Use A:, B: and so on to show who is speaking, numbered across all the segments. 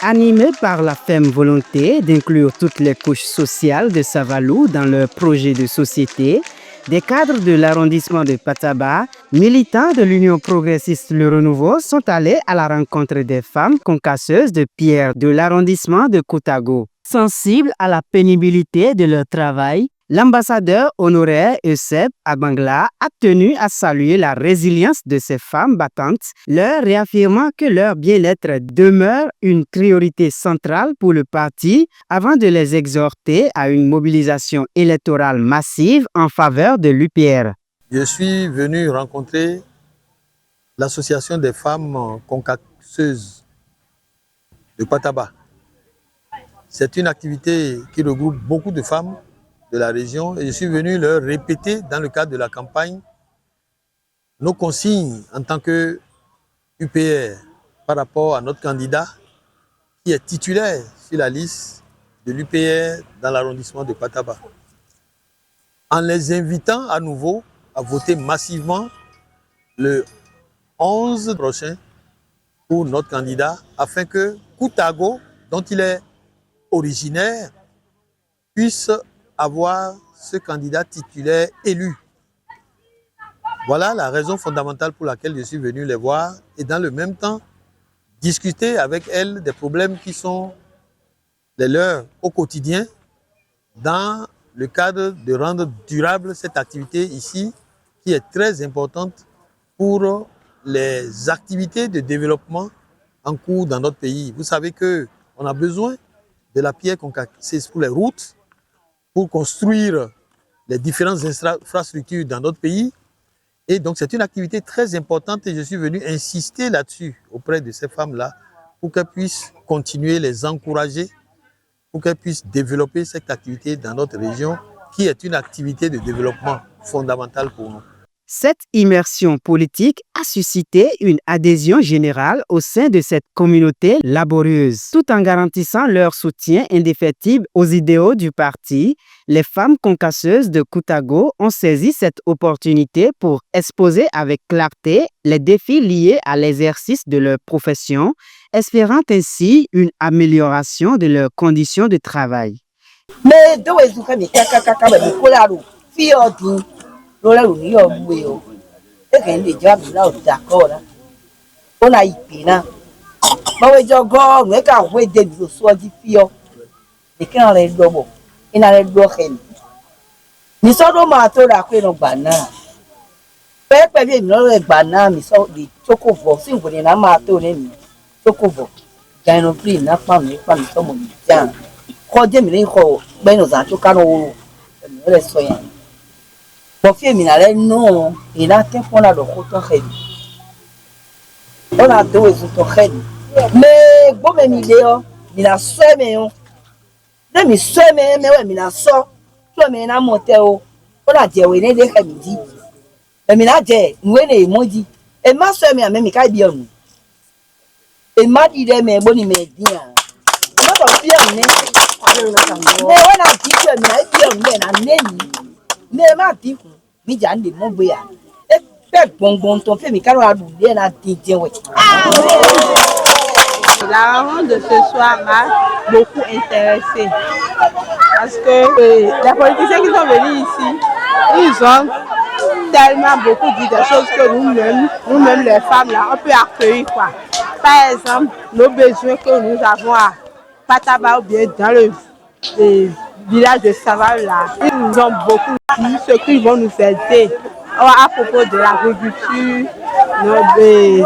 A: Animé par la ferme volonté d'inclure toutes les couches sociales de Savalou dans leur projet de société, des cadres de l'arrondissement de Pataba, militants de l'Union progressiste Le Renouveau, sont allés à la rencontre des femmes concasseuses de pierre de l'arrondissement de Koutago. Sensibles à la pénibilité de leur travail, l'ambassadeur honoraire Euseb Agbangla a tenu à saluer la résilience de ces femmes battantes, leur réaffirmant que leur bien-être demeure une priorité centrale pour le parti avant de les exhorter à une mobilisation électorale massive en faveur de l'UPR.
B: Je suis venu rencontrer l'association des femmes concasseuses de Pataba. C'est une activité qui regroupe beaucoup de femmes de la région et je suis venu leur répéter dans le cadre de la campagne nos consignes en tant que UPR par rapport à notre candidat qui est titulaire sur la liste de l'UPR dans l'arrondissement de Pataba. En les invitant à nouveau à voter massivement le 11 prochain pour notre candidat afin que Koutago, dont il est originaire, puisse avoir ce candidat titulaire élu. Voilà la raison fondamentale pour laquelle je suis venu les voir et dans le même temps discuter avec elles des problèmes qui sont les leurs au quotidien dans le cadre de rendre durable cette activité ici qui est très importante pour les activités de développement en cours dans notre pays. Vous savez qu'on a besoin de la pierre concasseuse pour les routes, pour construire les différentes infrastructures dans notre pays. Et donc c'est une activité très importante et je suis venu insister là-dessus auprès de ces femmes-là pour qu'elles puissent continuer, les encourager, pour qu'elles puissent développer cette activité dans notre région qui est une activité de développement fondamentale pour nous.
A: Cette immersion politique a suscité une adhésion générale au sein de cette communauté laborieuse. Tout en garantissant leur soutien indéfectible aux idéaux du parti, les femmes concasseuses de Koutago ont saisi cette opportunité pour exposer avec clarté les défis liés à l'exercice de leur profession, espérant ainsi une amélioration de leurs conditions de travail.
C: Lola uniyo mweyo ekende jabu la utakola ona ipina bawe jogo ngeka we de bi so di fio ekena le dobo ina le do hen ni so do ma to ra pe no gbana pepe bi mi lo le gbana mi so di chokobo si ngo ni na ma to ni mi chokobo gaino free na pa mi so mo mi jan ko je mi ni ko gbe no za to kanu wo mi le so yan. Non, il a été pour la route. On a deux autres. Mais bon, il a semé. Il a semé, mais il a sorti. Il a monté. On a dit, oui, il a dit. Il a dit, oui, il a dit. Et ma soeur m'a même bien. Et m'a dit, mais bon, il m'a dit. Il m'a bien. Mais on a dit que il a bien. Mais m'a dit. La
D: rencontre de ce soir m'a beaucoup intéressée parce que les politiciens qui sont venus ici, ils ont tellement beaucoup dit des choses que nous-mêmes les femmes là, on peut accueillir quoi. Par exemple, nos besoins que nous avons à Pataba ou bien dans le village de Saval là, ils nous ont beaucoup dit ce qu'ils vont nous aider à propos de l'agriculture,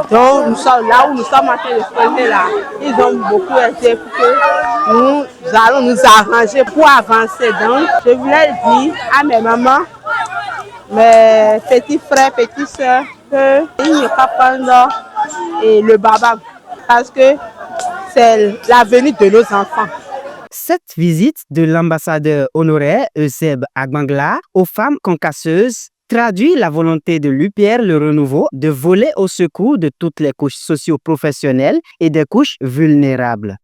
D: donc nous sommes là où nous sommes en train de se là. Ils ont beaucoup aidé pour que nous allons nous arranger pour avancer. Donc je voulais dire à mes mamans, mes petits frères, petites soeurs, qu'ils ne pas prendre le baba parce que c'est l'avenir de nos enfants.
A: Cette visite de l'ambassadeur honoraire Euseb Agbangla aux femmes concasseuses traduit la volonté de l'UPR Le Renouveau de voler au secours de toutes les couches socio-professionnelles et des couches vulnérables.